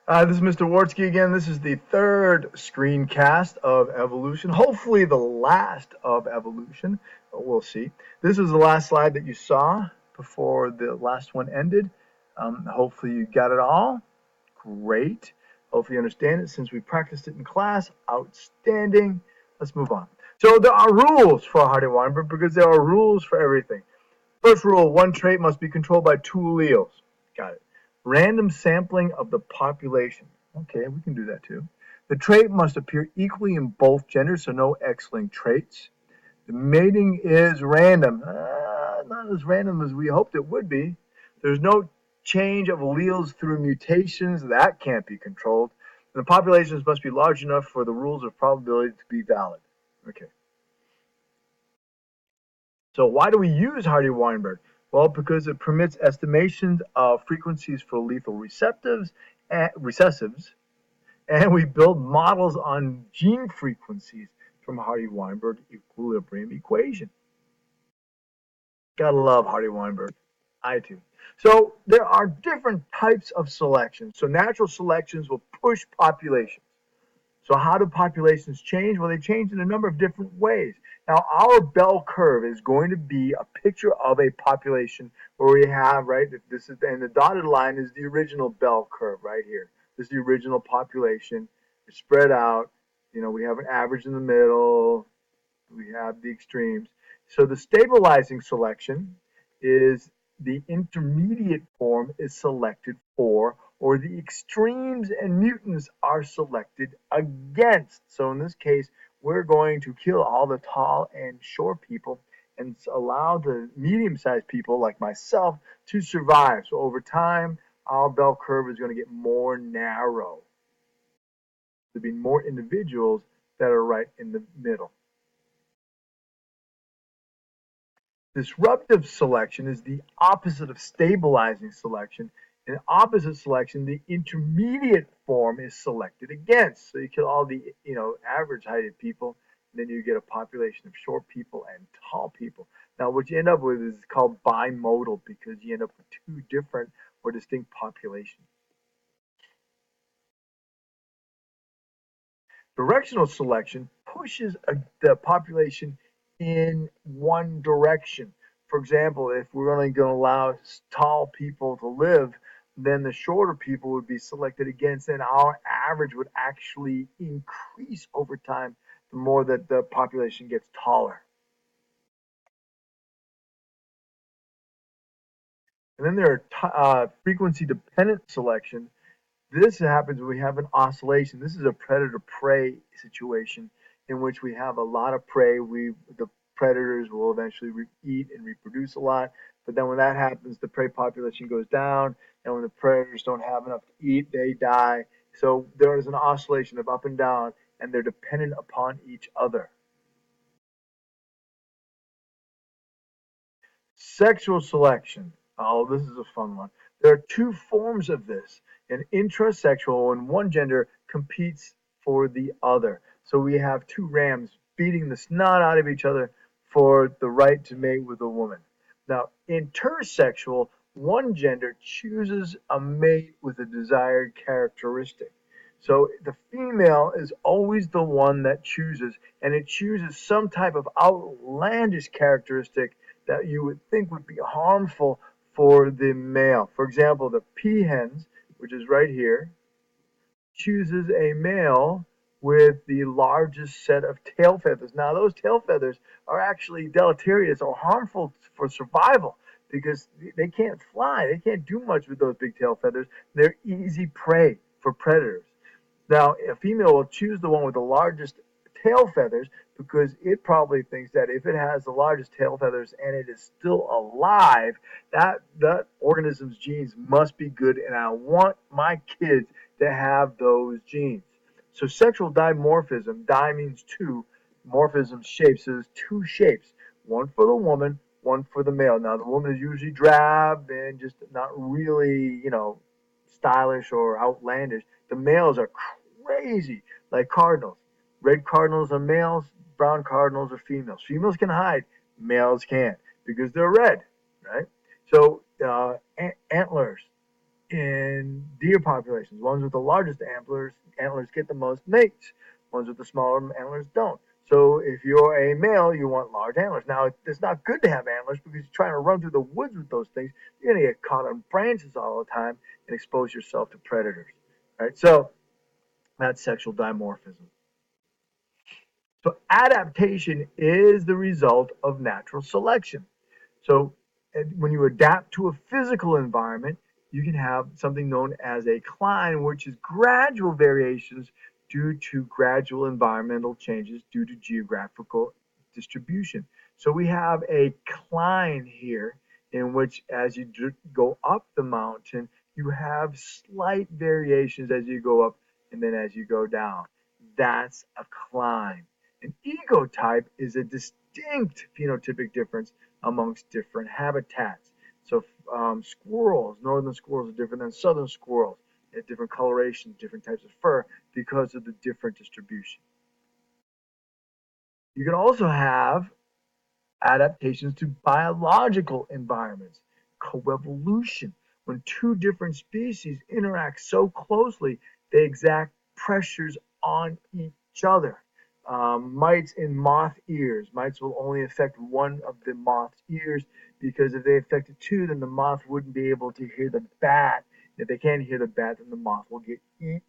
This is Mr. Wartsky again. This is the third screencast of evolution. Hopefully, the last of evolution. We'll see. This is the last slide that you saw before the last one ended. Hopefully, you got it all. Great. Hopefully, you understand it since we practiced it in class. Outstanding. Let's move on. So, there are rules for Hardy-Weinberg because there are rules for everything. First rule, one trait must be controlled by two alleles. Got it. Random sampling of the population. Okay, we can do that too. The trait must appear equally in both genders, so no X-linked traits. The mating is random. Not as random as we hoped it would be. There's no change of alleles through mutations. That can't be controlled. And the populations must be large enough for the rules of probability to be valid. Okay. So why do we use Hardy-Weinberg? Well, because it permits estimations of frequencies for lethal recessives, and we build models on gene frequencies from Hardy-Weinberg equilibrium equation. Gotta love Hardy-Weinberg. I do. So there are different types of selection. So natural selections will push populations. So how do populations change? Well, they change in a number of different ways. Now, our bell curve is going to be a picture of a population where we have, right, this is, and the dotted line is the original bell curve right here. This is the original population. It's spread out. You know, we have an average in the middle. We have the extremes. So the stabilizing selection is the intermediate form is selected for, or the extremes and mutants are selected against. So in this case, we're going to kill all the tall and short people and allow the medium-sized people like myself to survive. So over time, our bell curve is going to get more narrow. There'll be more individuals that are right in the middle. Disruptive selection is the opposite of stabilizing selection. In opposite selection, the intermediate form is selected against. So you kill all the average heighted people, and then you get a population of short people and tall people. Now, what you end up with is called bimodal because you end up with two different or distinct populations. Directional selection pushes the population in one direction. For example, if we're only going to allow tall people to live, then the shorter people would be selected against, and our average would actually increase over time the more that the population gets taller. And then there are frequency dependent selection. This happens when we have an oscillation. This is a predator-prey situation in which we have a lot of prey. The predators will eventually eat and reproduce a lot, but then when that happens, the prey population goes down, and when the predators don't have enough to eat, they die. So there is an oscillation of up and down, and they're dependent upon each other. Sexual selection. Oh, this is a fun one. There are two forms of this. An intrasexual, when one gender competes for the other. So we have two rams beating the snot out of each other for the right to mate with a woman. Now, intersexual, one gender chooses a mate with a desired characteristic. So the female is always the one that chooses, and it chooses some type of outlandish characteristic that you would think would be harmful for the male. For example, the peahens, which is right here, chooses a male with the largest set of tail feathers. Now, those tail feathers are actually deleterious or harmful for survival because they can't fly. They can't do much with those big tail feathers. They're easy prey for predators. Now, a female will choose the one with the largest tail feathers because it probably thinks that if it has the largest tail feathers and it is still alive, that organism's genes must be good, and I want my kids to have those genes. So sexual dimorphism, di means two, morphism shapes, so there's two shapes, one for the woman, one for the male. Now the woman is usually drab and just not really, stylish or outlandish. The males are crazy, like cardinals. Red cardinals are males, brown cardinals are females. Females can hide, males can't because they're red, right? So antlers. in deer populations. Ones with the largest antlers get the most mates. Ones with the smaller antlers don't. So if you're a male, you want large antlers. Now, it's not good to have antlers because you're trying to run through the woods with those things. You're going to get caught on branches all the time and expose yourself to predators. Right? So that's sexual dimorphism. So adaptation is the result of natural selection. So when you adapt to a physical environment, you can have something known as a cline, which is gradual variations due to gradual environmental changes due to geographical distribution. So we have a cline here in which as you go up the mountain, you have slight variations as you go up and then as you go down. That's a cline. An ecotype is a distinct phenotypic difference amongst different habitats. So squirrels, northern squirrels are different than southern squirrels. They have different colorations, different types of fur because of the different distribution. You can also have adaptations to biological environments, coevolution. When two different species interact so closely, they exact pressures on each other. Mites in moth ears. Mites will only affect one of the moth's ears because if they affected two, then the moth wouldn't be able to hear the bat. If they can't hear the bat, then the moth will get eaten.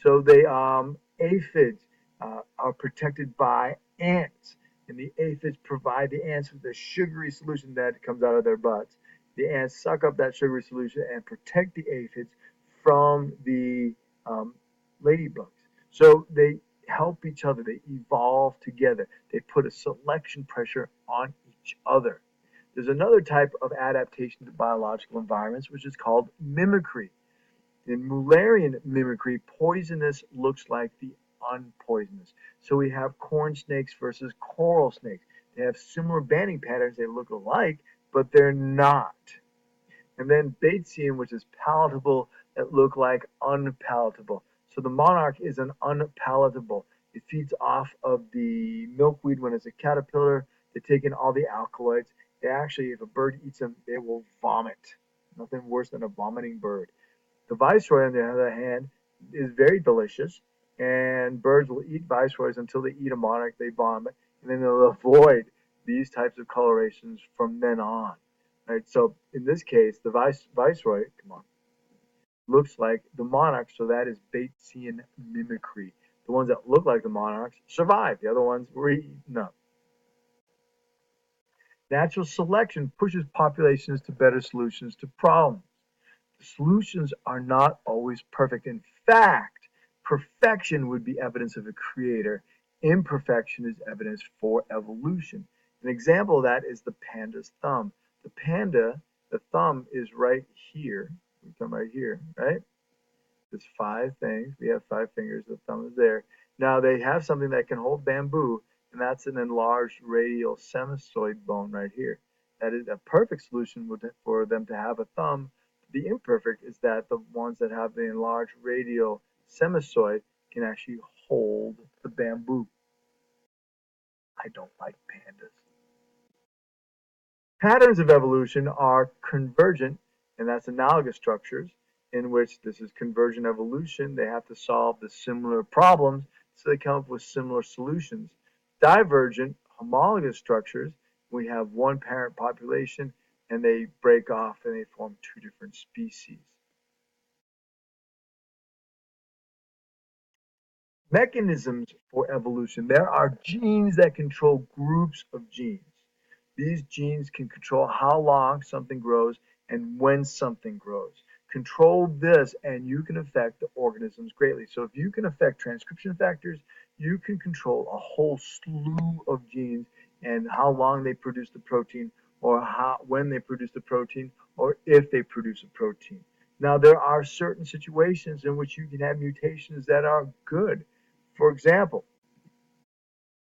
So the aphids are protected by ants, and the aphids provide the ants with a sugary solution that comes out of their butts. The ants suck up that sugary solution and protect the aphids from the ladybugs. So they help each other. They evolve together. They put a selection pressure on each other. There's another type of adaptation to biological environments, which is called mimicry. In Mullerian mimicry, poisonous looks like the unpoisonous. So we have corn snakes versus coral snakes. They have similar banding patterns. They look alike, but they're not. And then Batesian, which is palatable, that look like unpalatable. So the monarch is an unpalatable. It feeds off of the milkweed when it's a caterpillar. They take in all the alkaloids. They actually, if a bird eats them, they will vomit. Nothing worse than a vomiting bird. The viceroy, on the other hand, is very delicious, and birds will eat viceroys until they eat a monarch, they vomit, and then they'll avoid these types of colorations from then on. Right? So in this case, the viceroy, come on, looks like the monarch, so that is Batesian mimicry. The ones that look like the monarchs survive. The other ones were eaten up. Natural selection pushes populations to better solutions to problems. The solutions are not always perfect. In fact, perfection would be evidence of a creator. Imperfection is evidence for evolution. An example of that is the panda's thumb. The panda, the thumb is right here. We come right here, right? There's five things. We have five fingers. The thumb is there. Now they have something that can hold bamboo, and that's an enlarged radial semisoid bone right here. That is a perfect solution for them to have a thumb. The imperfect is that the ones that have the enlarged radial semisoid can actually hold the bamboo. I don't like pandas. Patterns of evolution are convergent, and that's analogous structures, in which this is convergent evolution. They have to solve the similar problems, so they come up with similar solutions. Divergent, homologous structures, we have one parent population, and they break off and they form two different species. Mechanisms for evolution. There are genes that control groups of genes. These genes can control how long something grows and when something grows. Control this and you can affect the organisms greatly. So if you can affect transcription factors, you can control a whole slew of genes and how long they produce the protein or when they produce the protein or if they produce a protein. Now, there are certain situations in which you can have mutations that are good. For example,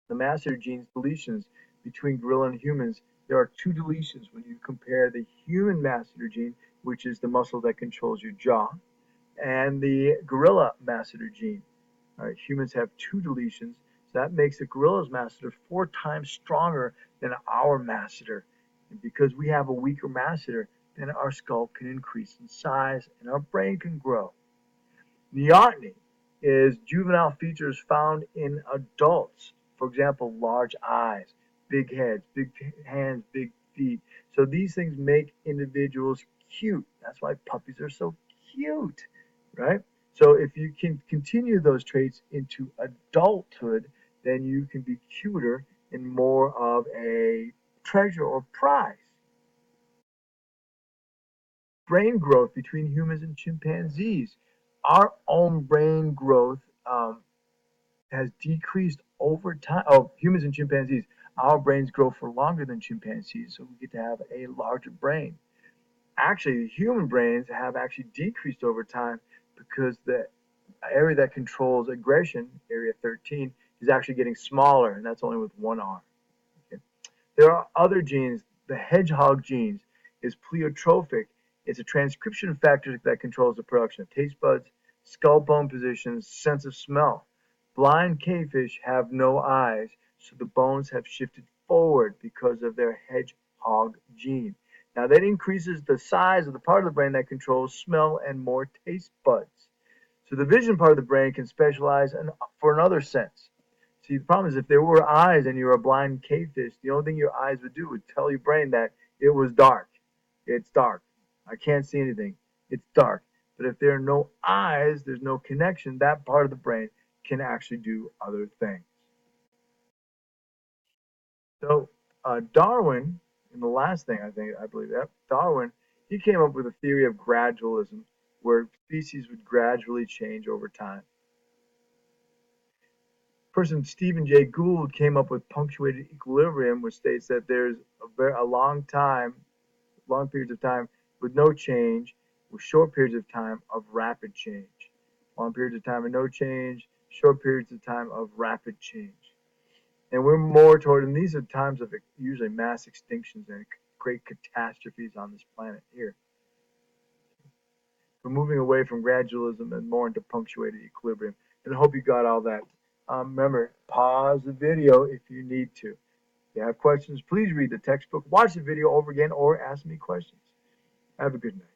the master genes deletions between gorilla and humans, there are two deletions when you compare the human masseter gene, which is the muscle that controls your jaw, and the gorilla masseter gene. All right, humans have two deletions, so that makes the gorilla's masseter 4 times stronger than our masseter. And because we have a weaker masseter, then our skull can increase in size and our brain can grow. Neoteny is juvenile features found in adults. For example, large eyes, big heads, big hands, big feet. So these things make individuals cute. That's why puppies are so cute, right? So if you can continue those traits into adulthood, then you can be cuter and more of a treasure or prize. Brain growth between humans and chimpanzees. Our own brain growth has decreased over time. Oh, humans and chimpanzees, our brains grow for longer than chimpanzees, so we get to have a larger brain. Actually, human brains have actually decreased over time because the area that controls aggression, area 13, is actually getting smaller, and that's only with one arm. Okay? There are other genes. The hedgehog genes is pleiotropic. It's a transcription factor that controls the production of taste buds, skull bone positions, sense of smell. Blind cavefish have no eyes, so the bones have shifted forward because of their hedgehog gene. Now that increases the size of the part of the brain that controls smell and more taste buds. So the vision part of the brain can specialize for another sense. See, the problem is if there were eyes and you were a blind cavefish, the only thing your eyes would do would tell your brain that it was dark. It's dark. I can't see anything. It's dark. But if there are no eyes, there's no connection. That part of the brain can actually do other things. So Darwin, and the last thing I believe that Darwin, he came up with a theory of gradualism, where species would gradually change over time. Person Stephen Jay Gould came up with punctuated equilibrium, which states that there's a long periods of time with no change, with short periods of time of rapid change. Long periods of time of no change, short periods of time of rapid change. And we're more toward, and these are times of usually mass extinctions and great catastrophes on this planet here. We're moving away from gradualism and more into punctuated equilibrium. And I hope you got all that. Remember, pause the video if you need to. If you have questions, please read the textbook, watch the video over again, or ask me questions. Have a good night.